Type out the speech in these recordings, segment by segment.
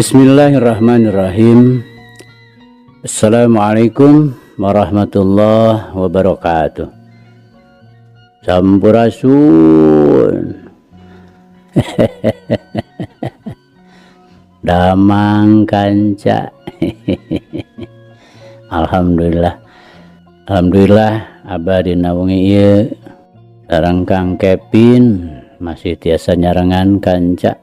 Bismillahirrahmanirrahim. Assalamualaikum warahmatullahi wabarakatuh. Sampurasun. Damang kanca. Alhamdulillah. Alhamdulillah abadina wengi ieu sareng Kang Kevin masih tiasa nyarengan kanca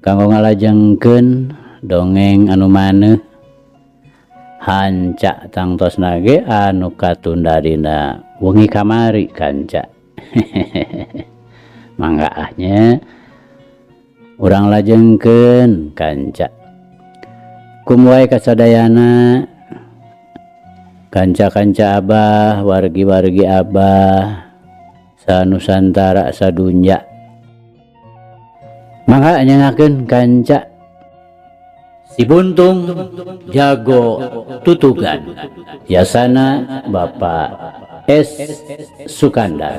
kanggo ngalajengkeun dongeng anu maneh hanca tangtosna ge anu katunda dina wengi kamari kanca. Mangga ahnya urang lajengkeun kanca. Kumwae kasadayana kanca-kanca Abah, wargi-wargi Abah sanusantara sadunya. Mangga nyangakeun kanca si Buntung jago tutugan. Yasana Bapak S. Sukandar.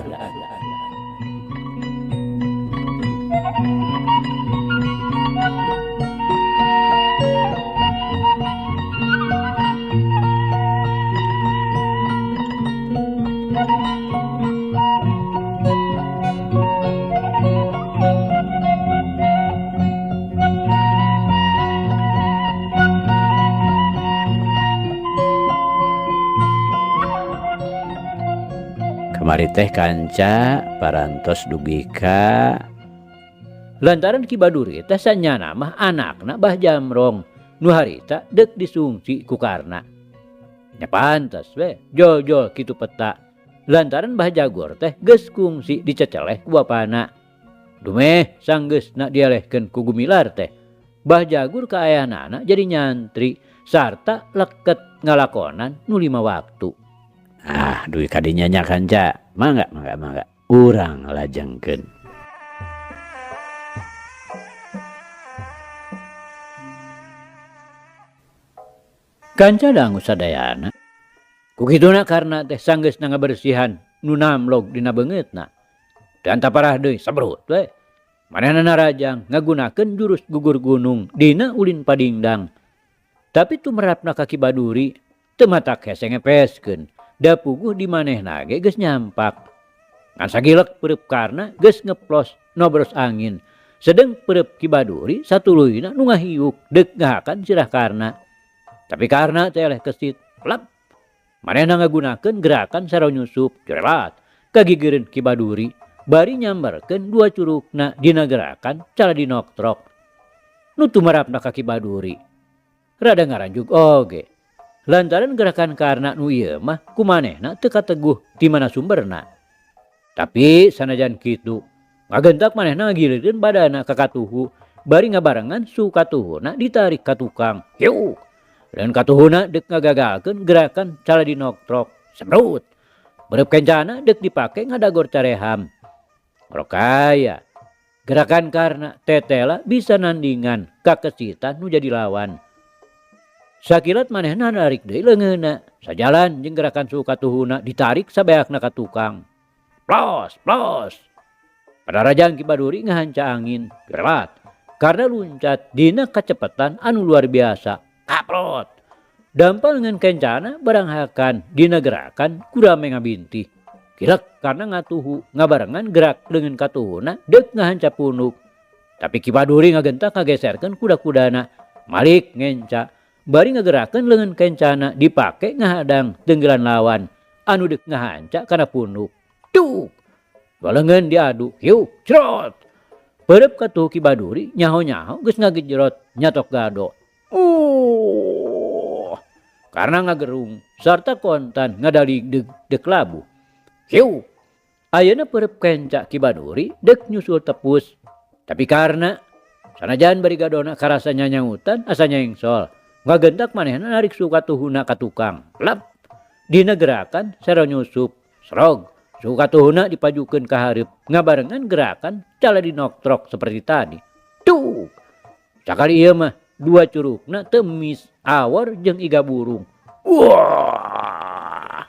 Kamari teh kanca parantos dugika lantaran Ki Baduri teh sanyana mah anakna Bah Jamrong nu harita deuk disungsi ku Karna. Nya pantes we jol-jol kitu peta lantaran Bah Jagor teh geus kungsi diceceleh ku bapana. Dumeh sanggeusna dialehkeun ku Gumilar teh Bah Jagur kaayanana jadi nyantri sarta leket ngalakonan nu 5 waktu. Duit kadinya nya kanca. Mangga. Urang lajengkeun. Kanca dangu sadayana. Kukituna karna teh sanggeusna ngabersihan nu namlog dina beungeutna. Teu antaparah deui sabrut we. Manehna narajang ngagunakeun jurus gugur gunung dina ulin padingdang. Tapi tumerapna ka Ki Baduri teu matak hese ngepeskeun. Da puguh di manehna ge geus nyampak. Ngan sagilek pereup Karna geus ngeplos nobros angin. Sedeng pereup Ki Baduri satuluyna nu ngahiuk deuk ngahakan sirah Karna. Tapi Karna teh eleh kesit lep. Manehna ngagunakeun gerakan saronyusup jerelat kagigeureun Ki Baduri bari nyambarkeun 2 curugna dina gerakan caladinoktrok. Nu tumarapna ka Ki Baduri rada ngaranjug oge. Lantaran gerakan Karna nu ieu mah kumanehna teu kateguh di mana sumberna. Tapi sanajan kitu ngagentak manehna ngagilirkeun badana ka katuhu bari ngabarengan su katuhuna ditarik ka tukang. Hiuk. Dan katuhuna deuk ngagagalkeun gerakan caladinoktrok. Semrut. Bereup kencana deuk dipake ngadagor careham. Rokaya gerakan Karna tetela bisa nandingan kakesitan nu jadi lawan. Sakilat manehna narik deui leungeunna sajalan jeung gerakan su katuhuna ditarik sabeakna ka tukang. Plos. Padarajang Ki Baduri ngahanca angin gerelat karena luncat dina kacepetan anu luar biasa. Kaprot. Dampal ngan kencana baranghakan dina gerakan kurame ngabintih. Kilek karena ngatuhu ngabarengan gerak leungeun katuhuna deuk ngahanca punuk. Tapi Ki Baduri ngagentak ngageserkeun kuda-kudana malik ngenca. Bari ngagerakeun leungeun kencana dipake ngahadang tenggelan lawan anu deuk ngahanca kana punuk. Tuk. Leungeun diadu. Hiuk, cerot. Pereup katuh Ki Baduri nyaho-nyaho geus ngagejrot nyatok gado. Karena ngagerung sarta kontan ngadalig deuk labu. Hiuk. Ayeuna pereup kenca Ki Baduri deuk nyusul tepus. Tapi karena sanajan bari gadona karasa nyanyautan asa nyengsol. Ngagentak manehna narik su katuhuna ka tukang. Lep. Dina gerakan saronyusup. Srog. Su katuhuna dipajukeun ka hareup ngabarengan gerakan caladinoktrok seperti tadi. Tuk. Sakali ieu mah 2 curugna temis awor jeung iga burung. Wah.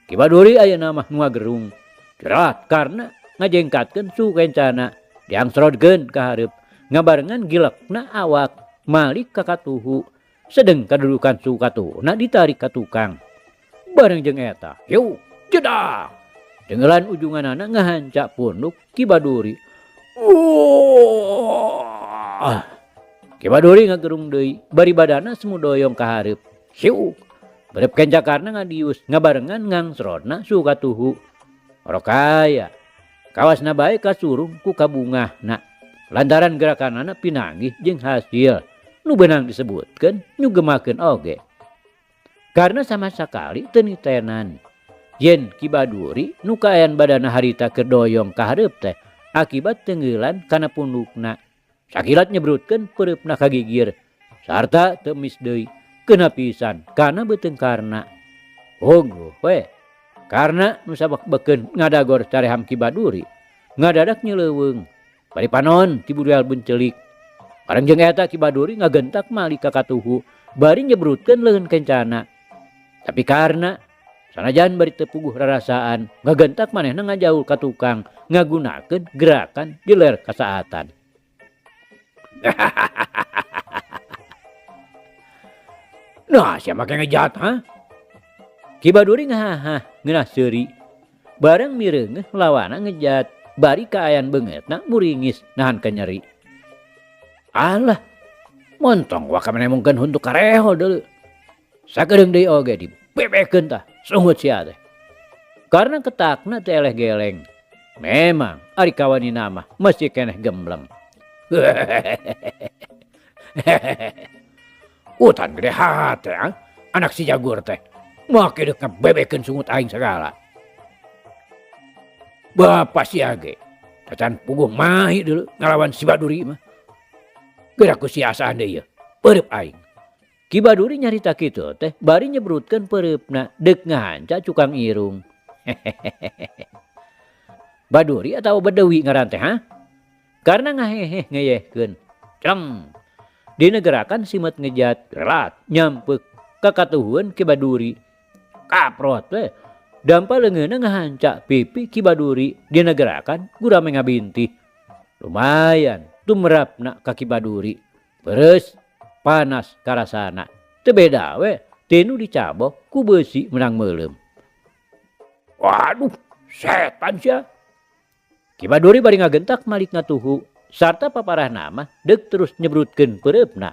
Ki Baduri ayeuna mah nu ngagerung. Jerat karena ngajengkatkeun su kencana diangsrodkeun ka hareup ngabarengan gilekna awak malik ka katuhu sedeng kadudukan su katuhuna ditarik ka tukang. Bareng jeung eta, yuk jedak. Dengelan ujunganana ngahancak punduk Ki Baduri. Ki Baduri ngagerung deui, bari badana semu doyong ka hareup. Hiuk. Berep kencakarna ngadius ngabarengan ngangsrona su katuhu. Orokaya kawasna bae kasurung ku kabungahna. Lantaran gerakanana pinanggih jeung hasil nu beunang disebutkeun nyugemakeun oge. Karena sama sekali teu nitenan yen Ki Baduri nu kaayaan badana harita keur doyong ka hareup teh akibat tenggelan kana pundukna. Sakilat nyebrutkeun pereupna kagigir sarta teu mis deui keuna pisan kana beutengkarna. Ogo we karena nu sabak-bekeun ngadagor careham Ki Baduri ngadadak nyeleuweung bari panon ti budal bencelik. Bareng jeung eta Ki Baduri ngagentak malik ka katuhu bari nyebrutkeun leun kencana. Tapi karena sanajan bari teu puguh rarasaan ngagentak manehna ngajaul ka tukang ngagunakeun gerakan jeler kasaatan. Nah, sia make ngejat ha? Ki Baduri ngahah ngeunah seuri. Bareng mireungeuh lawana ngejat bari kaayaan beungeutna muringis nahan kanyeri. Alah, montong wa kamane mungkin huntuk kareho deuleu. Sakedeung deui oge dibebekeun tah sungut sia teh. Karena ketakna teh eleh geleng. Memang ari kawanina mah mesti keneh gembleng. Utan gede hate anak si jagur teh. Make deuk ngabebekeun sungut aing sagala. Bapak si age tacan puguh mahi deuleu ngalawan si Baduri mah. Gerak ku siasaan deui yeuh. Pereup aing. Ki Baduri nyarita kitu teh bari nyebrutkeun pereupna deuk ngahanca cukang irung. Baduri atawa Badawi ngaran teh ha? Karena ngaheheh ngeyehkeun. Cem. Dina gerakan simet ngejat relat nyampeuk ka katuhueun Ki Baduri. Kaprot we. Dampa leungeunna ngahanca pipi Ki Baduri dina gerakan gurame ngabintih. Lumayan tumrapna ka Ki Baduri. Beres panas karasana. Teu beda we tinu dicabok ku beusi menang meuleum. Waduh, setan sia. Ki Baduri bari ngagentak malik ngatuhu sarta paparahna mah deuk terus nyebrutkeun pereupna.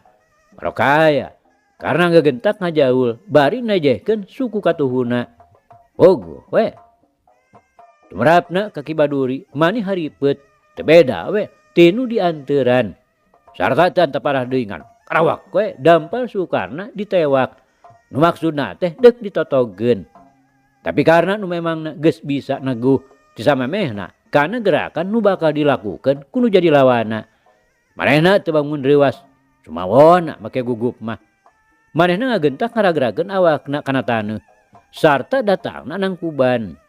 Rokaya karena ngagentak ngajaul bari najehkeun suku katuhuna. Ogo we. Tumrapna ka Ki Baduri mani haripeut teu beda we tinu dianteuran. Sarta teu antaparah deui ngan karawak we dampal Sukarna ditewak. Nu maksudna teh deuk ditotogkeun. Tapi karena nu memang geus bisa neguh ti samemehna kana gerakan nu bakal dilakukeun ku nu jadi lawana. Manehna teu bangun reuwas sumawona make gugup mah. Manehna ngagentak ngaragrakeun awakna kana taneuh sarta datangna nangkuban.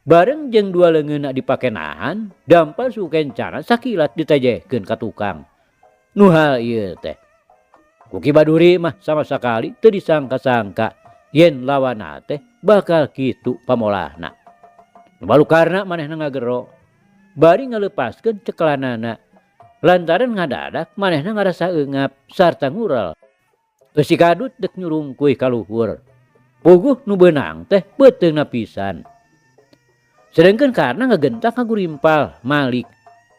Bareng jeung dua leungeunna dipake nahan, dampal sukencana sakilat ditejehkeun ka tukang. Nu hal ieu teh ku Ki Baduri mah sama sakali teu disangka-sangka yen lawana teh bakal kitu pamolahna. Nu balukarna manehna ngagero bari ngaleupaskeun cekelanana lantaran ngadadak manehna ngarasa eungap sarta ngurel. Eusi kadut deuk nyurungkuy ka luhur. Puguh nu beunang teh beuteungna pisan. Sedengkeun karena ngagentak ngagurimpal malik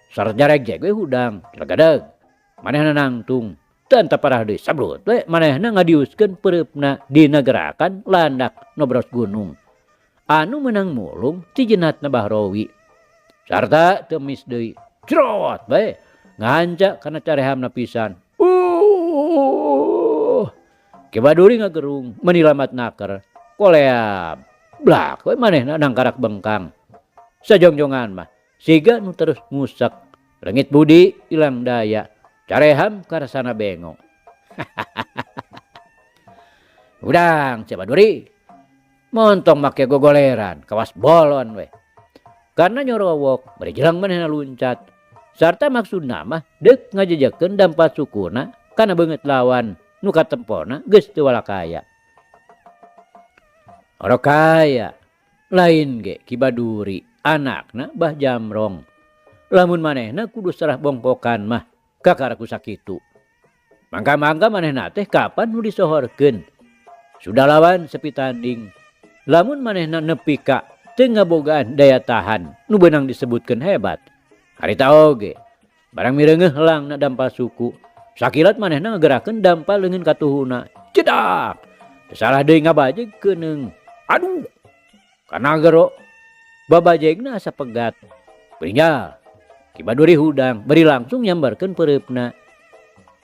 sarta jaregjeg we hudang celegadeg. Manehna nangtung teu antaparah deui sabrut we manehna ngadiuskeun pereupna dina gerakan landak nobros gunung anu meunang mulung ti jeunatna Bahrowi. Sarta teu mis deui crot bae ngahanca kana carehamna pisan. Ki Baduri ngagerung menilamat naker koleab blak we manehna nangkarak bengkang. Sajongjongan mah siga nu terus ngusek leungit budi ilang daya careham karasana bengong. Udang Ki Baduri montong make gogoleran kawas bolon we. Karena nyorowok bari jelang manehna luncat sarta maksudna mah deuk ngajejekeun dampat sukuna kana beungeut lawan nu katempona geus teu walakaya. Orokaya lain ge Ki Baduri anakna Bah Jamrong. Lamun manehna kudu serah bongkokan mah kakaraku sakitu. Mangka-mangka manehna teh kapan nu disohorkeun? Sudah lawan sepi tanding. Lamun manehna nepi ka teu ngabogaan daya tahan nu beunang disebutkeun hebat. Harita oge barang mireungeuh heulangna dampal suku. Sakilat manehna ngagerakeun dampal leungeun katuhuna. Cedak. Teu salah deui ngabajeg keuneng. Aduh. Kana gero babajegna asa pegat. Beringgal. Ki Baduri hudang bari langsung nyambarkeun peureupna.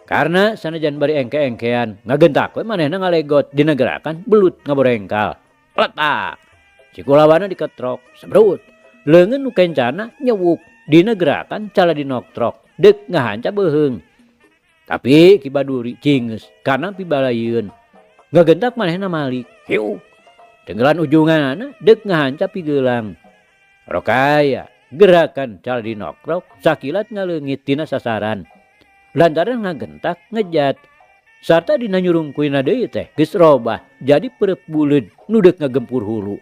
Karena sanajan bari engke-engkean ngagentak we manehna ngalegot dina gerakan belut ngaborengkal. Letak. Si kulawana diketrok sebrut. Leungeun nu kencana nyewuk dina gerakan cala dinoktrok deuk ngahanca beuheung. Tapi Ki Baduri cingeus kana pibalayeun. Ngagentak manehna malik. Hiu. Tenggelan ujunganna deuk ngahanca pigeulang. Rokaya gerakan cala dinoktrok sakilat ngaleungit tina sasaran. Lantaran ngagentak ngejat. Sarta dina nyurungkuina deui teh geus robah jadi perep buleud nu deuk ngagempur hulu.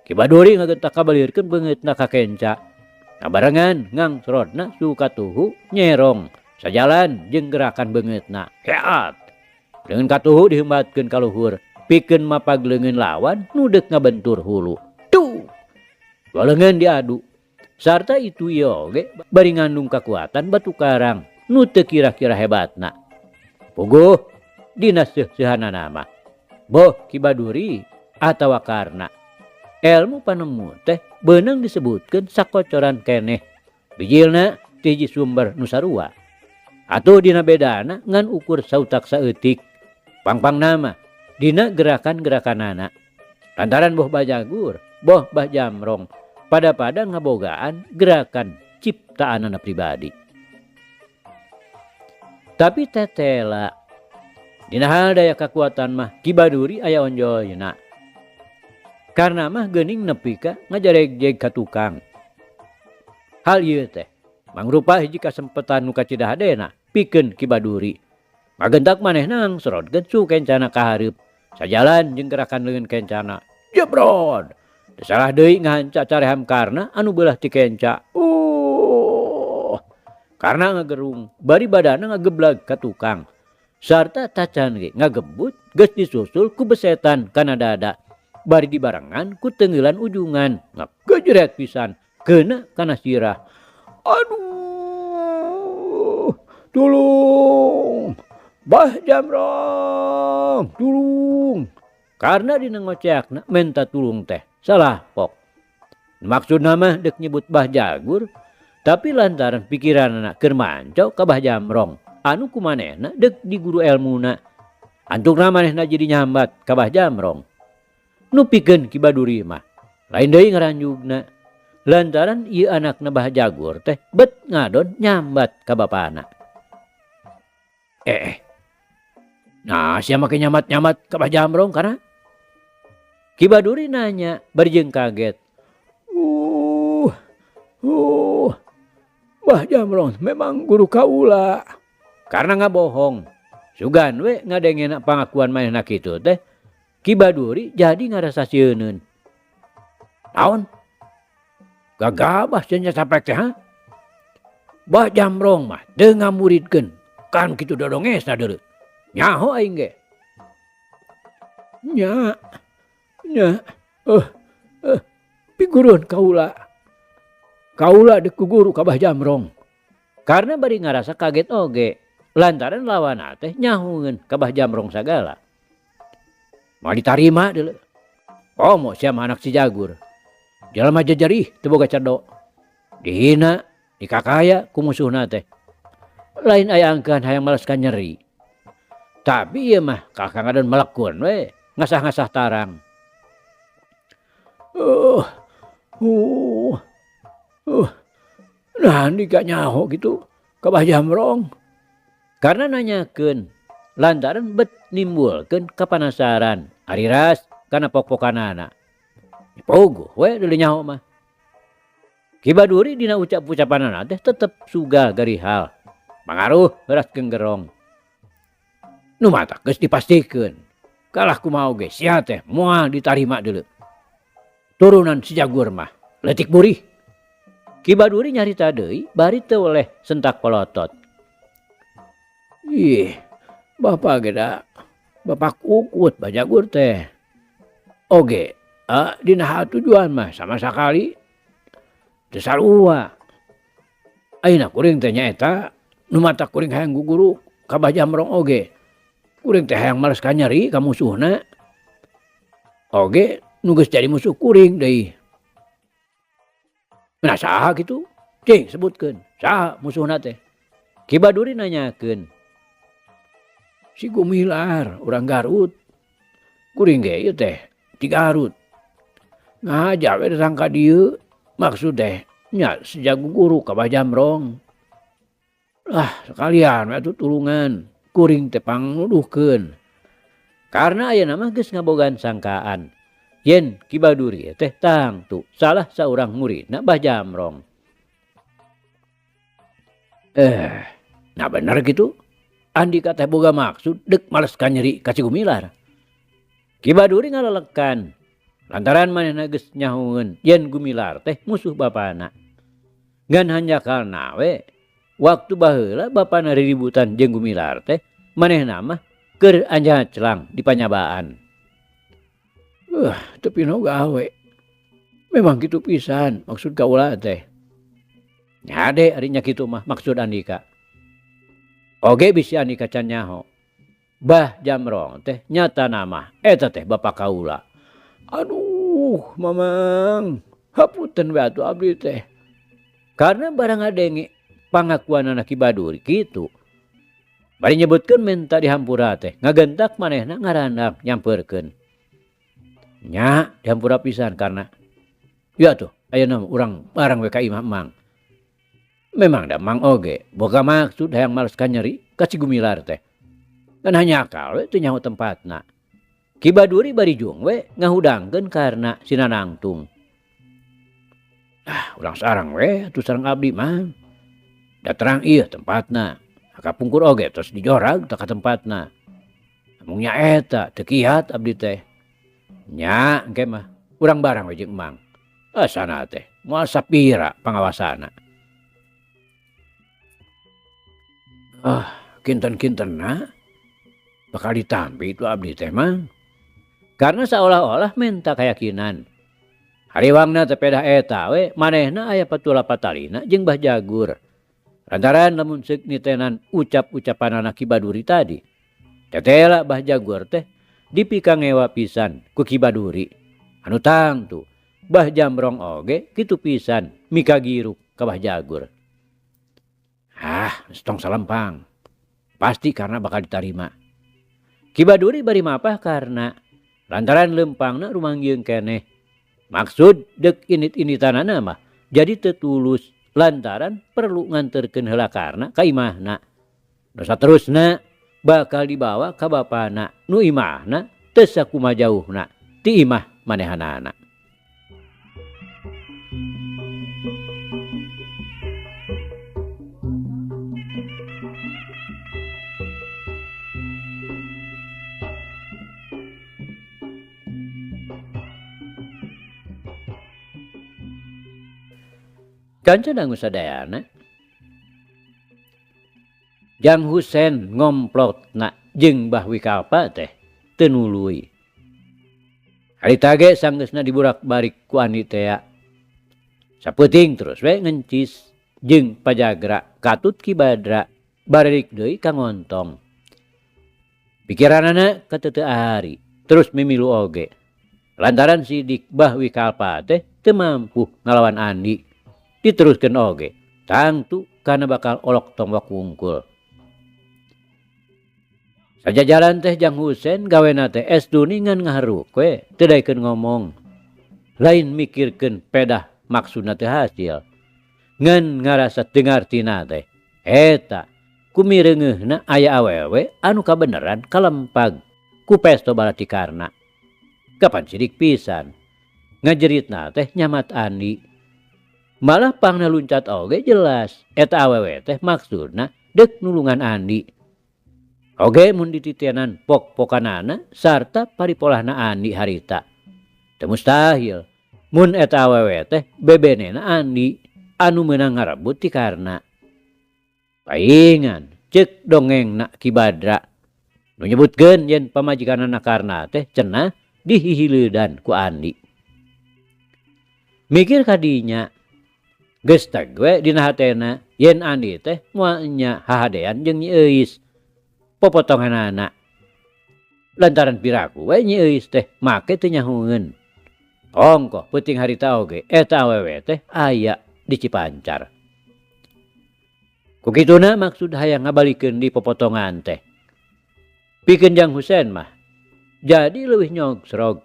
Ki Baduri ngagentak kabalirkeun beungeutna ka kenca. Ngabarengan ngangsrodna suhu katuhu nyerong sajalan jeung gerakan beungeutna. Heat. Leungeun katuhu diheumbatkeun ka luhur pikeun mapag leungeun lawan nu deuk ngabentur hulu. Tuh. Leungeun diadu. Sarta itu ieu oge bari ngandung kakuatan batu karang nu teu kira-kira hebatna. Puguh dina seuh-seuhanana mah. Boh Ki Baduri atawa karna elmu panemu teh beunang disebutkeun sakocoran keneh. Bijilna ti hiji sumber nu sarua. Atuh dina bedana ngan ukur sautak saeutik. Pangpangna mah dina gerakan-gerakanana. Lantaran boh Bajagur, boh Bah Jamrong pada-pada ngabogaan gerakan ciptaanana pribadi. Tapi tetela dina hal daya kekuatan mah Ki Baduri aya onjoyna. Karena mah geuning nepi ka ngajareg-jeg ka tukang. Hal ieu teh mangrupa hiji kasempetan nu kacidahadena pikeun Ki Baduri. Magentak manehna ngangsrodkeun su kencana ka hareup sajalan jeung gerakan leungeun kencana. Jebrod. Teu salah deui ngahanca careham karna anu beulah ti kenca. Karena ngagerung bari badana ngageblag ka tukang. Sarta tacan ge ngagebut geus disusul ku besetan kana dada. Bari dibarengan ku teungeulan ujungan ngagejret pisan keuna kana sirah. Aduh. Tulung. Bah Jamrong, tulung. Karena dina ngoceakna menta tulung teh salah pok. Maksudna mah deuk nyebut Bah Jagur. Tapi lantaran pikiranna keur mancau ka Bah Jamrong anu kumanehna deuk di guru elmuna. Antukna manehna jadi nyambat ka Bah Jamrong. Nu pikeun Ki Baduri mah lain deui ngaranjugna. Lantaran ieu anakna Bah Jagur teh bet ngadon nyambat ka bapana. Nah sia make nyamat-nyamat ka Bah Jamrong kana? Ki Baduri nanya bari jeung kaget. Bah Jamrong memang guru kaula. Karena ngabohong. Sugan we ngadengena pangakuan manehna kitu teh. Ki Baduri jadi ngarasa sieuneun. Naon? Gagabah cenah saprek teh ha? Bah Jamrong mah teu ngamuridkeun. Kan kitu dodongesna deureu. Nyaho aing ge? Nya. Piguruan kaula. Kaula deuk ku guru ka Bah Jamrong. Karena bari ngarasa kaget oge. Lantaran lawana teh nyahoeun ka Bah Jamrong sagala. Mau ditarima deuleu. Komo sia mah anak si Jagur. Jalma jejerih teu boga cedok. Dihina, dikakaya ku musuhna teh. Lain aya angkeun hayang maleskan nyeri. Tapi ieu mah kakang ngadon melekun we, ngasah-ngasah tarang. Nah ini gak nyaho gitu ka Bah Jamrong. Karena nanyakeun lantaran bet nimbulkeun kapanasaran ari ras kana pok-pokanana. Pogo we deuleu nyaho mah. Ki Baduri dina ucap-ucapanana teh tetep suga garihal. Mangaruh ras genggerong. Nu mata geus dipastikeun. Kalah kumaha oge sia teh moal ditarima deuleu. Turunan si Jagur mah leutik burih. Ki Baduri nyarita deui bari teu oleh sentak polotot. Ih, bapak geda bapak kukut bajagur teh. Oge, dina tujuan mah sama sekali teu sarua. Ayeuna kuring teh nyaeta nu matak kuring hayang guguru ka Bajamrong oge. Kuring teh hayang males kanyeri ka musuhna. Oge nu geus jadi musuh kuring deui. Nah saha kitu? Cing sebutkeun, saha musuhna teh? Ki Baduri nanyakeun. Si Gumilar urang Garut. Kuring ge ieu teh ti Garut. Ngahaja we datang ka dieu maksud teh nya sejago guru ka Bajamrong. Sekalian we atuh tulungan kuring teh pangnuduhkeun. Karna ayeuna mah geus ngabogaan sangkaan yen Ki Baduri teh tangtu salah saurang muridna Bajamrong. Nah bener gitu. Andika teh boga maksud dek males kanyeri ka si Gumilar. Ki Baduri ngalelekan lantaran manehna geus nyahoeun yen Gumilar teh musuh bapana. Ngan hanjakal we waktu baheula bapana riributan jeung Gumilar teh manehna mah keur anjaclang di panyabaan. Teu pino gawe. Memang kitu pisan maksud kaula teh. Nyade ari nya kitu mah maksud Andika. Oge bisi Andika can nyaho. Bajamrong teh nyatana mah eta teh bapak kaula. Aduh, Mamang, hapunten we atuh abdi teh. Karena barang ngadenge pangakuanana Ki Baduri kitu. Bari nyebutkeun menta dihampura teh, ngagentak manehna ngarandap nyampeurkeun. Nya dihampura pisan karena ya tuh ayeuna urang barang we ka imah Mang. Memang da Mang oge boga maksud hayang males kanyeri ka si Gumilar teh. Kan hanya akal we teu nyaho tempatna. Ki Baduri bari jung we ngahudangkeun karna sinanangtung. Urang sareng we atuh sareng abdi mah. Da terang ieu tempatna. Kapungkur oge terus dijorag teh ka tempatna. Mung nya eta teu kiat abdi teh. Nya engke mah urang barang we jeung Mang. Sana teh moal sapira pangawasana. Kinten-kintenna bakal ditampi itu abdi teh Mang. Karena seolah-olah menta kayakinan. Hariwangna teh pedah eta we manehna aya patula patalina jeung Bah Jagur. Lantaran lamun seuk nitenan ucap-ucapanana Ki Baduri tadi. Tetela Bah Jagur teh dipikangewa pisan ku Ki Baduri. Anu tangtu Bajamrong oge kitu pisan mikagiruk ka Bah Jagur. Stong salempang. Pasti karena bakal ditarima. Ki Baduri bari mapah karena lantaran lempangna rumanggieun keneh. Maksud dek init-initanana mah jadi tetulus lantaran perlu nganterkeun heula karna ka imahna. Nu saterusna bakal dibawa ka bapana nu imahna teu sakumaha jauhna ti imah manehanana. Kanca dangu sadayana Jang Husen ngomplotna jeung Bah Wikalpa teh teu nului. Harita ge sanggeusna diburak-balik ku Anitea. Sapeuting terus we ngencis jeung Pajagra katut Ki Badra baredik deui ka ngontong. Pikiranana kateu ahari terus mimilu oge. Lantaran sidik Bah Wikalpa teh teu mampu ngalawan Andi. Diteruskeun oge tangtu kana bakal olok tombak wungkul. Sajajalan teh Jang Husen gawena teh esduni ngan ngaharuk we teu daekeun ngomong. Lain mikirkeun pedah maksudna teu hasil. Ngan ngarasa teu ngartina teh eta kumireungeunna aya awewe anu kabeneran kalempag ku pesto balatikarna. Kapan sidik pisan ngajeritna teh nyamat Andi. Malah pangna luncat oge jelas eta awewe teh maksudna dek nulungan Andi. Oge mun dititienan pok-pokanana sarta paripolahna Andi harita. Teu mustahil mun eta awewe teh bebenena Andi anu meunang ngarebut ti karna. Paingan cek dongeng nak Ki Badra. Nu nyebutkeun yen pamajikanana Karna teh cenah dihihileudan ku Andi. Mikir kadinya geus teg we dina hatena yen Andi teh moal nya hahadean jeung Nyi Euis popotonganana. Lantaran piraku we Nyi Euis teh make teu nyahoeun. Ongkoh peuting harita oge eta awewe teh aya di Cipancar. Kukituna maksud hayang ngabalikeun di popotongan teh. Pikeun Jang Husen mah jadi leuwih nyogsrog.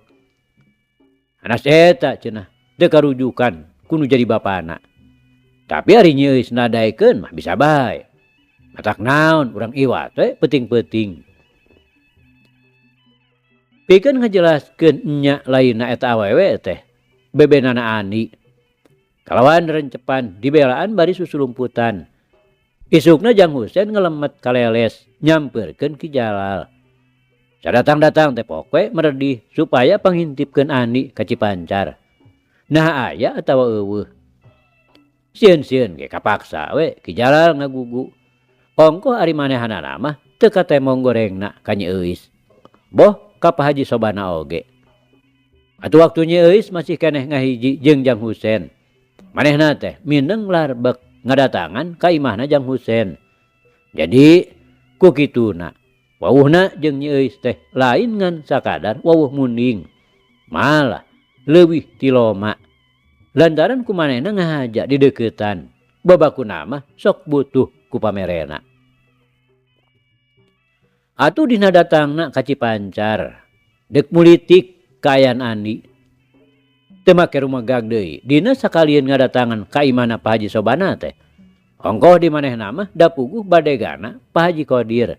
Anas eta cenah teu karujukan kudu jadi bapana. Tapi ari Nyi Euis nadaekeun mah bisa bae. Matak naon urang iwa teh peuting-peuting. Pikeun ngajelaskeun nya lainna eta awewe teh bebenana Andi. Kalawan rencepan dibelaan bari susulumputan. Isukna Jang Husen ngelemet kaleles nyampeurkeun Ki Jalal. Sadatang-datang teh pokoe meredih supaya panghintipkeun Andi ka Cipancar. Nah aya atawa eueuh. Sieun-sieun ge kapaksa we Ki Jalal ngagugu. Ongkoh ari manehanana mah teu katemong gorengna ka Nyi Euis. Boh ka Pak Haji Sobana oge. Atuh waktu Nyi Euis masih keneh ngahiji jeung Jang Husen. Manehna teh mineng larbek ngadatangan ka imahna Jang Husen. Jadi ku kituna wawuhna jeung Nyi Euis teh lain ngan sakadar wawuh munding. Malah leuwih ti loma. Lantaran ku manehna ngahaja di deuketan. Babakuna mah sok butuh ku pamerena. Atuh dina datangna ka Cipancar deuk mulitik kaayaan Andi. Teu make rumegag deui dina sakalian ngadatangan ka imahna Pak Haji Sobana teh. Ongkoh di manehna mah da puguh badegana Pak Haji Qadir.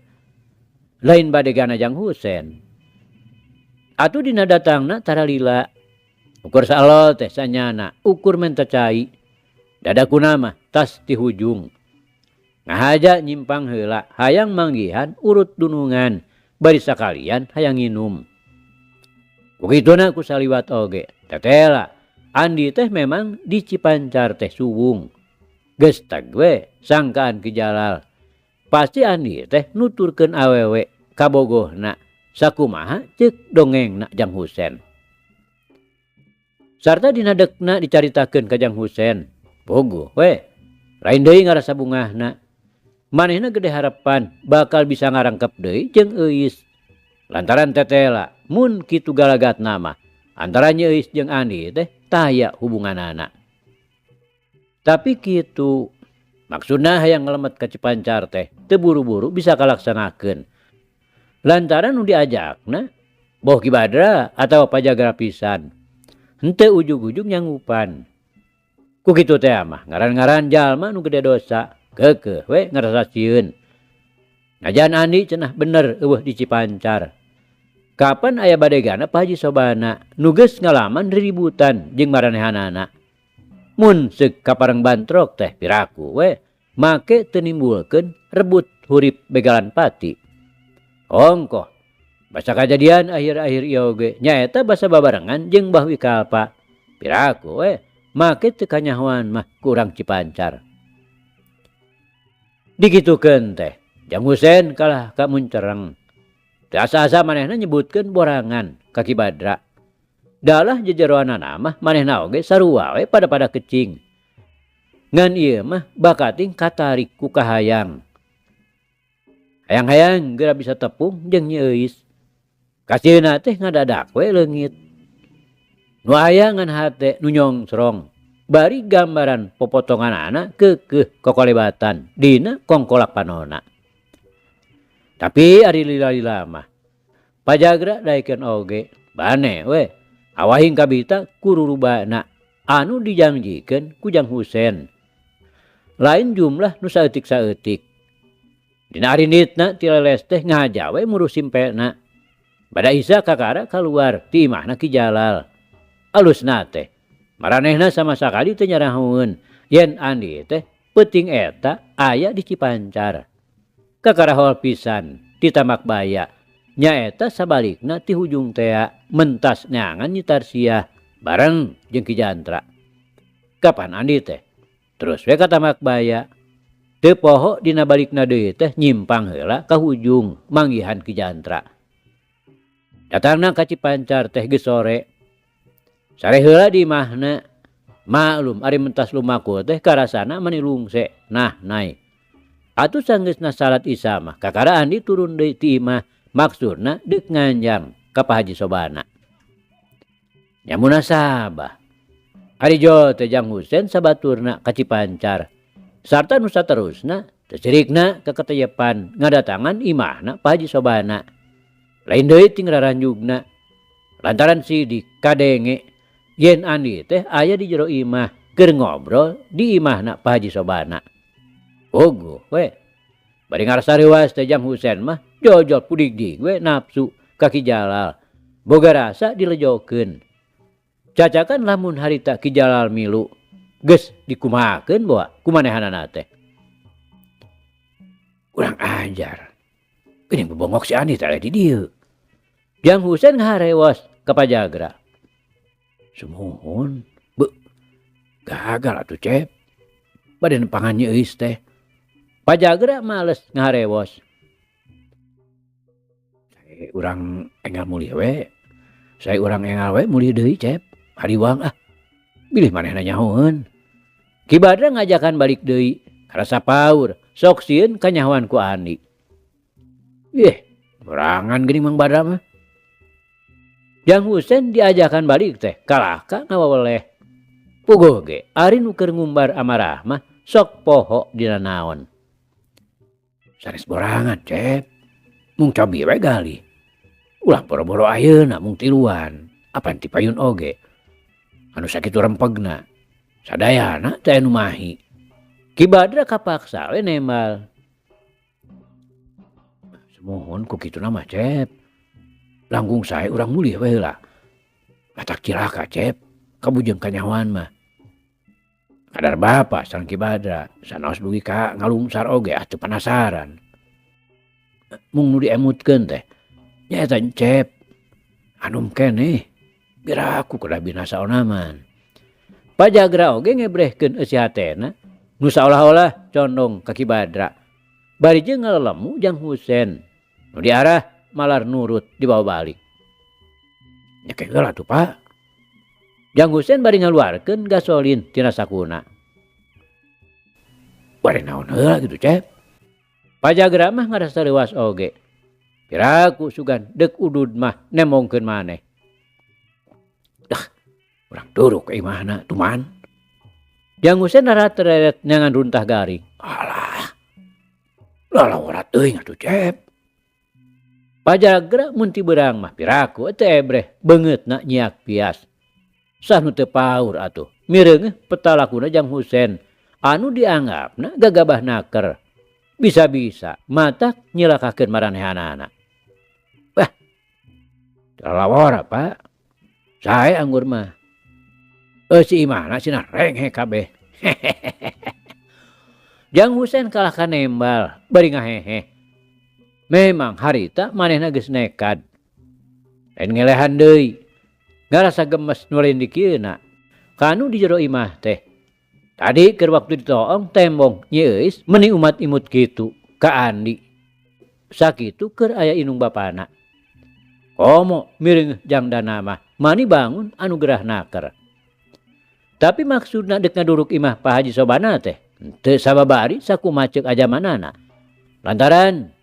Lain badegana Jang Husen. Atuh dina datangna tara lila. Ukur salol teh sanyana ukur men teu cai. Dadakuna mah tas ti hujung. Ngahaja nyimpang heula hayang manggihan urut dunungan bari sakalian hayang nginum. Kukituna ku saliwat oge tetela Andi teh memang di Cipancar teh suwung. Geus teg we sangkaan Ki Jalal. Pasti Andi teh nuturkeun awewe kabogohna sakumaha ceuk dongengna Jang Husen. Sarta dina deukna dicaritakeun ka Jang Husen. Bogoh we lain deui ngarasa bungahna. Manehna gede harapan bakal bisa ngarangkep deui jeung Euis. Lantaran tetela mun kitu galagatna mah antara Nyi Euis jeung Andi teh taya hubunganana. Tapi kitu maksudna hayang ngelemet ka Cipancar teh teu buru-buru bisa kalaksanakeun. Lantaran nu diajakna boh Ki Badra atawa pajagara pisan. Henteu ujug-ujug nyanggupan. Ku kitu teh mah ngaran-ngaran jalma nu gede dosa. Keukeuh we ngarasa sieun. Najan Andi cenah bener eueuh di Cipancar. Kapan aya badegana Pak Haji Sobana nu geus ngalaman riributan jeung maranehanana. Mun seuk kapareng bantrok teh piraku we make teu nimbulkeun rebut hurip begalan pati. Ongkoh basa kajadian akhir-akhir ieu oge nyaeta basa babarengan jeung Mbah Wikalpa. Piraku we make teu kanyahoan mah ku urang Cipancar. Digitukeun teh Jang Husen kalah ka Muncereng. Teu asa-asa manehna nyebutkeun borangan ka Ki Badra. Dalah jejeroanana mah manehna oge sarua we pada kecing. Ngan ieu mah bakating katarik ku kahayang. Hayang-hayang geura bisa tepung jeung Nyi Euis. Kasieuna teh ngadadak we leungit. Nu aya ngan hate nu nyongsrong. Bari gambaran popotonganana keukeuh kokolebatan dina kongkolak panona. Tapi ari lila-lila mah pajagra daekeun oge bane we awahing kabita kururubana anu dijanjikeun ku Jang Husen. Lain jumlah nu saeutik-saeutik. Dina arinitna ti leles teh ngahaja we murus simpena. Bada isa kakara kaluar ti imahna Ki Jalal. Alusna teh maranehna sama sakali teu nyarahoeun yen Andi teh peuting eta aya di Cipancar. Kakarahol pisan di Tamak Baya nyaeta sabalikna ti hujung tea mentas neangan Nyi Tarsiah bareng jeung Ki Jantra. Kapan Andi teh terus we ka Tamak Baya. teu poho dina balikna deui teh nyimpang heula ka hujung manggihan Ki Jantra. Datangna ka Cipancar teh geus sore. Sare heula di imahna. Maklum ari mentas lumaku teh karasana mani lungse. Nah, nai. Atuh sanggeusna salat Isya mah kakaraan diturun deui ti imah. Maksudna deuk nganjang ka Pak Haji Sobana. Nya munasabah. Ari jo teh Jang Husen sabaturna ka Cipancar. Sarta nu saterusna teu cirikna ka Katayepan ngadatangan imahna Pak Haji Sobana. Lain deui ting raranjugna. Lantaran sidik kadenge yen Andi teh aya di jero imah keur ngobrol di imahna Pak Haji Sobana. Ogo we. Bari ngarsariwas teh Jang Husen mah jojol pudig-dig we nafsu ka Ki Jalal. Boga rasa dilejokeun. Cacakan lamun harita Ki Jalal milu geus dikumahakeun bawa kumanehanana teh. Kurang ajar. Geuning bebongok si Andi teh di dieu. Jang Husen ngaharewos ka Pajagra. Sumuhun, gagal atuh Cep. Bade nempangan nyeuis teh. Pajagra males ngaharewos. Saya urang enggal mulih we. Saya urang enggal we mulih deui Cep. Hariwang ah. Bilih manehna nyahoeun. Ki Badra ngajakan balik deui. Karasa paur. Sok sieun kanyahoan ku Andi. Berangan geuning Mang Badra mah. Jang Husen diajakan balik teh. Kalahka ngawaweleh. Puguh ge. Ari nu keur ngumbar amarah mah. Sok poho dina naon. Sanes borangan Cep. Mung cobi we gali. Ulah boro-boro ayeuna mung tiluan. Apan ti payun oge. Anu sakitu rempegna. Sadayana teh anu mahi. Ki Badra kapaksa we nembal. Semohon ku kitu mah Cep. Langkung sae urang mulih we heula. Matak cilaka Cep. Kabujeng kanyahoan mah. Kadar bapa sareng Ki Badra. Sanaos dugi ka ngalungsar oge atuh penasaran. Mung nu diemutkeun teh. Nya eta Cep. Anum keneh. Biar aku kuda binasa onaman. Pajagra oge ngebrehkeun eusi hatena. Nu saolah-olah condong ka Ki Badra. Bari jeung ngalelemu Jang Husen. Nu diarah malar nurut dibawa balik. Nya kegeul atuh Pak. Jang Husen bari ngaluarkeun gasolin tina sakuna. Bari naon heula kitu Cep. Pajagra mah ngarasa leuwas oge. Piraku sugan deuk udud mah nemongkeun maneh. Urang duruk ke imahna tuman. Jang Husen rarat-reret nyangan runtah garing. Alah. Lalawarat teuing atuh Cep. Pajagra mun ti beurang mah piraku teu ebreh beungeutna nyiak pias. Sah nu teu paur atuh. Mireung petalakuna Jang Husen anu dianggapna gagabah naker. Bisa-bisa matak nyilakakeun maranehanana. Wah. Lalawara Pak. Sae anggur mah. Si imahna cenah renghe kabeh. Jang Husen kalah ka nembal, bari ngahehe. Memang harita manehna geus nekad. Lain ngelehan deui. Ngarasa gemes nuleun dikieuna. Kanu di jero imah teh. Tadi keur waktu ditoong tembong nyeuis meni umat imut kitu ka Andi. Sakitu keur aya inung bapana. Komo miring Jang Dana mah mani bangun anu gerah naker. Tapi maksudna deuk ngaduruk imah Pak Haji Sobana teh teu sababari sakumaceuk ajamanana. Lantaran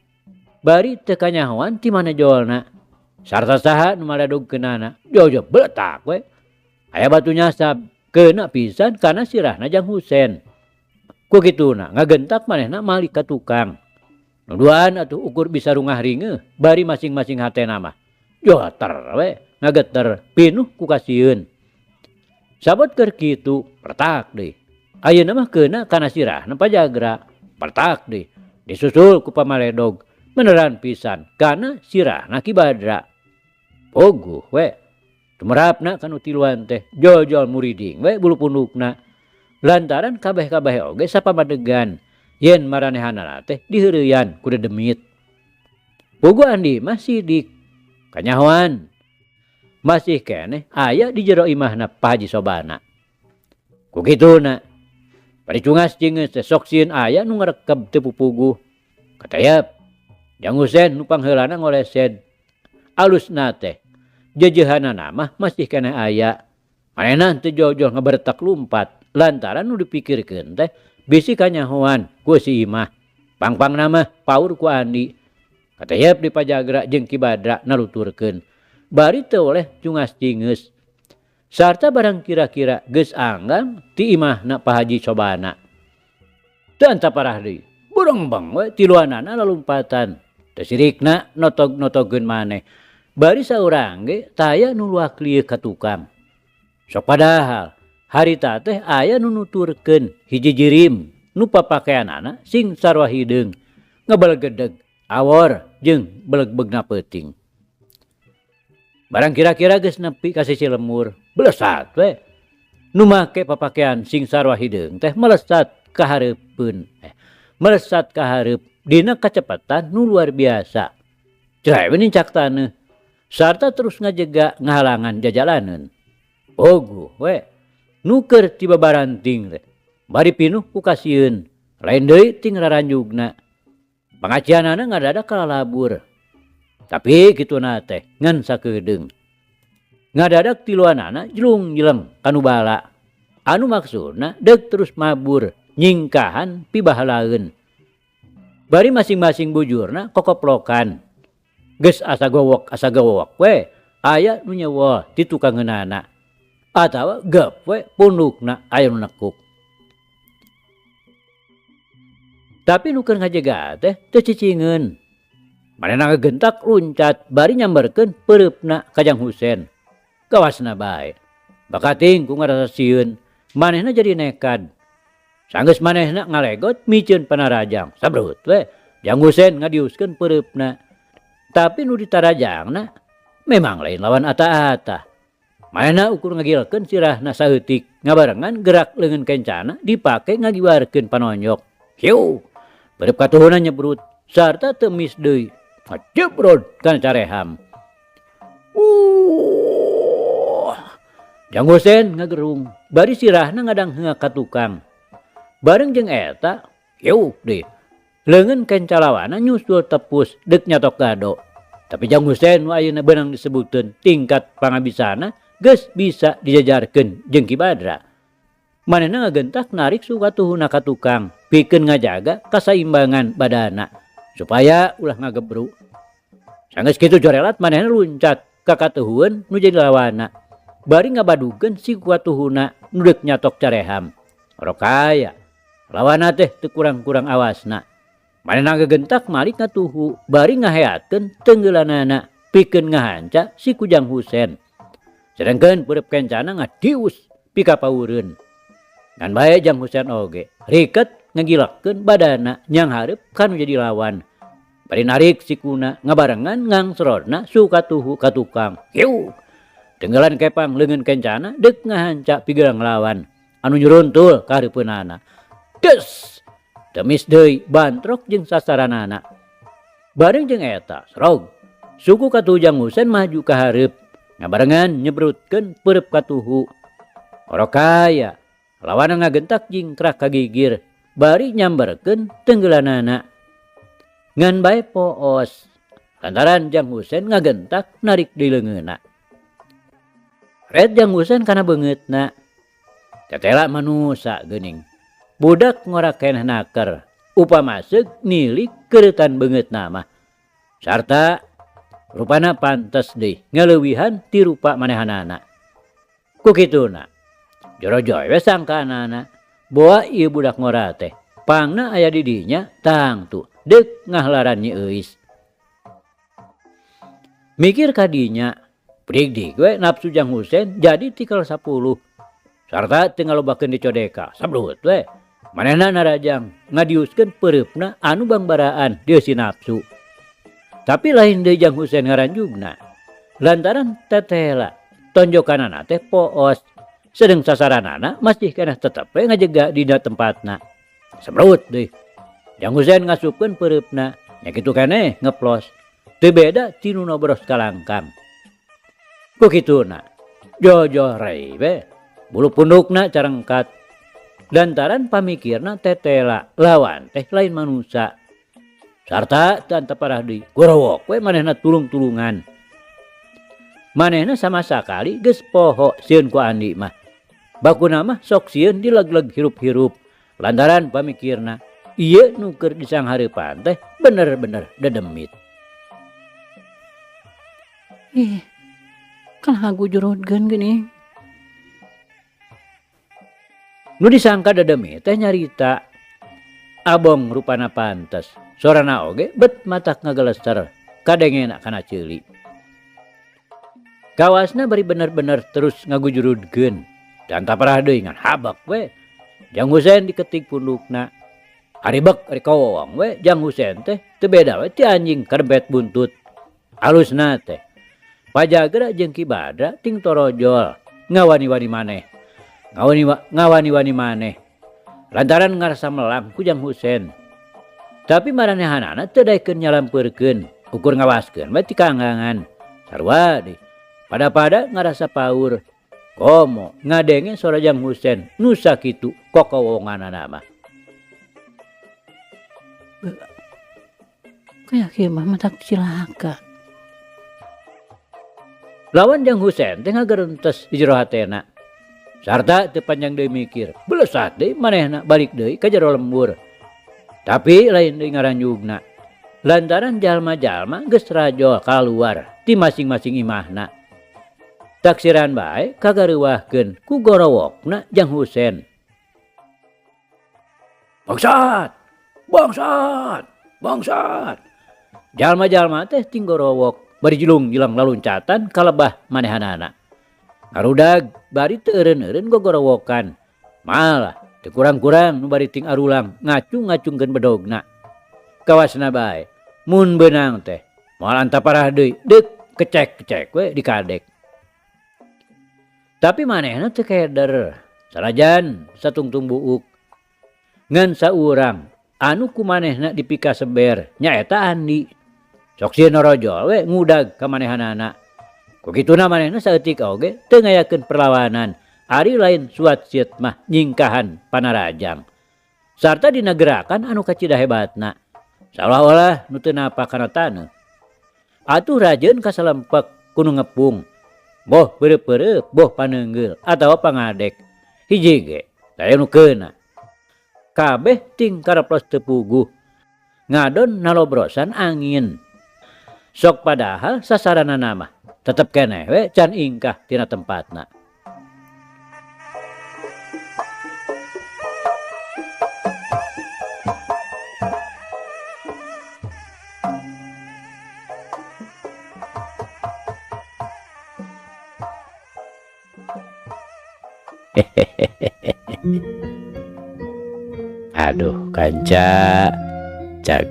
bari teu kanyahoan ti mana jolna. Sarta saha nu maladogkeunana jojo beutak we. Aya batu nyasab keuna pisan kana sirahna Jang Husen. Ku kituna ngagentak manehna malik ka tukang. Nu duaan atuh ukur bisa rungah ringeun bari masing-masing hatena mah. Joter we ngageter pinuh ku kasieun. Sabot keur kitu pertak deui. Ayeuna mah keuna kana sirahna Pajagra. Pertak deui. Disusul ku pamaledog. Beneran pisan kana sirahna Ki Badra. Poguh we. Tumerapna kanu tiluan teh jojol muriding we bulu pundukna. Lantaran kabeh-kabeh oge sapamadegan yen maranehanana teh diheureuyan ku dedemit. Puguh Andi mah sidik. Kanyahoan. Masih keneh aya di jero imahna Pak Haji Sobana. Ku kituna Bari cungas jeung sok sieun aya nu ngarekeb teu pupuguh. Katayap Jang Husein nu pangheulana ngolesed. Alusna teh jejehanana mah masih keneh aya. Manehna teu jol-jol ngabertak lumpat lantaran nu dipikirkeun teh bisi kanyahoan ku si Imah. Pangpangna mah paur ku Andi. Katayap di Pajagra jeung Ki Badra naluturkeun. Bari teu oleh cungas cingeus. Sarta barang kira-kira geus anggang ti imahna Pak Haji Sobana. Teu antaparah deui. Burongbang we tiluanana lalumpatan. Teu sirikna notog-notogkeun maneh. Bari saurang ge taya nu luak lieu ka tukang. Sok padahal harita teh aya nu nuturkeun hiji jirim nu papakeanana sing sarua hideung, ngabelegedeg, awor jeung beleg-begna peuting. Barang kira-kira geus nepi ka sisi lemur, belesat we. Nu make papakean sing sarua hideung teh melesat ka hareupeun. Melesat ka hareup dina kacepatan nu luar biasa. Cerai we nincak taneuh. Sarta terus ngajega ngahalangan jajalaneun. Oguh we. Nu keur ti babaranting teh. Bari pinuh ku kasieun. Lain deui ting raranjugna. Pangacianana ngadadak kalalabur. Tapi kituna teh ngan sakeudeung. Ngadadak tiluanana jelung-jeleng kanu bala. Anu maksudna deuk terus mabur nyingkahan pibahalaeun. Bari masing-masing bujurna kokoplokan. Geus asa gowok we aya nu nyewa ti tukangeunana. Atawa gep we pundukna aya nu nekuk. Tapi nu keur ngajega teh teu cicingeun. Manehna ngagentak luncat bari nyamberkeun peureupna ka Jang Husein. Gawasna bae. Bakating ku ngarasa sieun, manehna jadi nekad. Sanggeus manehna ngalegot micieun panarajang. Sabrut we Jang Husein ngadiuskeun peureupna. Tapi nu ditarajangna memang lain lawan ata-ata. Manehna ukur ngagilkeun sirahna saeutik ngabarengan gerak leungeun kencana dipake ngagiwarkeun panonyok. Hiu. Beureub katuhuna nyebrut sarta teu mis deui. Ngajebrod kana careham. Jang Husein ngagerung, bari sirahna ngadangheung ka tukang. Bareng jeung eta, yeuh deh. Leungeun kencalawana nyusul tepus deuk nyatok gado. Tapi Jang Husein nu ayeuna beunang disebutkeun tingkat pangabisana geus bisa dijajarkeun jeung Ki Badra. Manehna ngagentak narik sukatuhuna ka tukang, pikeun ngajaga kasaimbangan badana supaya ulah ngagebru. Sanggeus kitu jorelat manehna luncat ka katuhueun nu jadi lawana. Bari ngabadukeun si katuhuna nu deuk nyatok careham. Rokaya lawana teh teu kurang-kurang awasna. Manehna ngagentak malik ngatuhu bari ngaheatkeun teunggelanana pikeun ngahanca si ku Jang Husein. Sedengkeun peureub kencana ngadius pika paureun. Ngan bae Jang Husein oge riket ngagilekkeun badana nyang hareup kanu jadi lawan. Bari narik sikuna ngabarengan ngangsrodna sukatuhu ka tukang. Hiu. Tenggelan kepang leungeun kencana deuk ngahanca pigelang lawan anu nyuruntul ka hareupeunana. Des. Temis deui bantrok jeung sasaranana. Bareng jeung eta srog suku katuhu Jang Husein maju ka hareup ngabarengan nyebrutkeun peureub katuhu. Orokaya lawan ngagentak jingkrak ka gigir bari nyamberkeun teunggelanana. Ngan bae poos lantaran Jang Husein ngagentak narik di leungeunna. Red Jang Husein kana beungeutna. Tetela manusa geuning. Budak ngora keneh naker. Upama seug nilik keuretan beungeutna mah. Sarta rupana pantes deui ngaleuwihan ti rupa manehanana. Ku kituna joro-joy we sangkanana boa ieu budak ngora teh pangna aya di dinya tangtu deuk ngahlaran Nyi Euis. Mikir ka dinya prig-dig we nafsu Jang Husein jadi tikel 10. Sarta teu ngalobakeun dicodeka. Sabrut we manehna narajang ngadiuskeun peureupna anu bangbaraan deui si nafsu. Tapi lain deui Jang Husein ngaranjugna. Lantaran tetela tonjokanana teh poos. Sedeng sasaranana masih keneh tetep we ngajega dina tempatna. Sabrut deui. Jang Husein ngasupkeun peureupna nya kitu keneh ngeplos. Teu beda ti nu nobros kalangkang. Ku kituna jojo rei we bulu pundukna carengkat. lantaran pamikirna tetela lawan teh lain manusia. Sarta teu antaparah deui gorowok we manehna tulung-tulungan. Manehna sama sakali geus poho sieun ku Andi mah. Bakuna mah sok sieun dileg-leg hirup-hirup lantaran pamikirna ieu nu keur disanghareupan teh bener-bener dedemit. Kan hagujurudkeun geuning. Nu disangka dedemit teh nyarita abong rupana pantes. Sorana oge bet matak ngagelester kadengena kana ceuli. Kawasna bari bener-bener terus ngagujurudkeun dan taparah deui ngan habak we. Jang Husein diketik pundukna. Ari bek ari kawong we Jang Husein teh teu beda we ti anjing karepet buntut. Alusna teh Pajagra jeung Ki Badra ting torojol ngawani-wani maneh. Ngawani-wani maneh. Lantaran ngarasa melang ku Jang Husein. Tapi maranehanana teu daekeun nyalampeurkeun, ukur ngawaskeun bae ti kaanggangan. Sarua deui. Pada-pada ngarasa paur. Komo ngadenge sora Jang Husein nu sakitu kokowonganana mah. Kayak kieu mah matak cilaka. Lawan Jang Husein teh ngagereuntes di jero hatena. Sarta teu panjang deui mikir, belesat deui manehna balik deui ka jero lembur. Tapi lain deui ngaranjugna. Lantaran jalma-jalma geus rajol kaluar ti masing-masing imahna. Taksiran bae kagareuwahkeun ku gorowokna Jang Husein. Bangsat! Bangsat! Bangsat! Jalma-jalma teh ting gorowok bari julung-julang laluncatan kalebah manehanana. Ngarudag bari teu eureun-eureun gogorowokan. Malah teu kurang-kurang nu bari ting arulang ngacung-ngacungkeun bedogna. Kawasna bae mun beunang teh moal antaparah deui deuk kecek-kecek we dikadek. Tapi manehna teu keder. Sanajan satungtung buuk. Ngan saurang anu ku manehna dipika seber nyaeta Andi. Sok sieun norojol we ngudag ka manehanana. Kukituna manehna saeutik oge teu ngayakeun perlawanan. Ari lain suat sieut mah nyingkahan panarajang. Sarta dina gerakan anu kacida hebatna. Seolah-olah nu teu napa kana taneuh. Atuh rajeun kasalempek kudu ngepung. Boh peureup-peureup, boh paneungeul atawa pangadek. Hiji ge daya nu keuna. Kabeh ting kareplos teu puguh. Ngadon nalobrosan angin. Sok padahal sasaranana mah tetep keneh we can ingkah tina tempatna. Aduh kanca cak.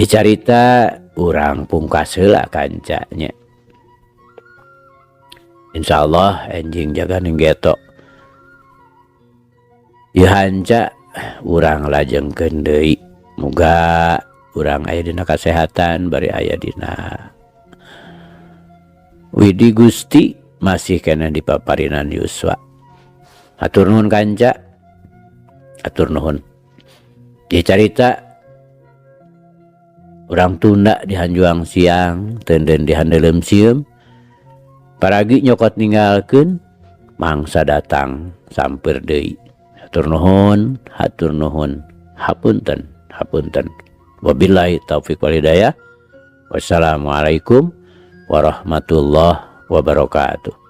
Carita urang pungkas heula kanca nya. Insyaallah enjing jaga ninggeto. Ieu hanca urang lajengkeun deui. Muga urang aya dina kasehatan bari aya dina widi Gusti masih kena dipaparinan yuswa. Hatur nuhun kanca. Hatur nuhun. Ieu carita urang tunda di Hanjuang siang, teudeun di handeuleum sieum. Paragi nyokot ninggalkeun mangsa datang sampeur deui. Hatur nuhun, hatur nuhun. Hapunten, hapunten. Wabillahi taufik wal hidayah. Wassalamualaikum warahmatullahi wabarakatuh.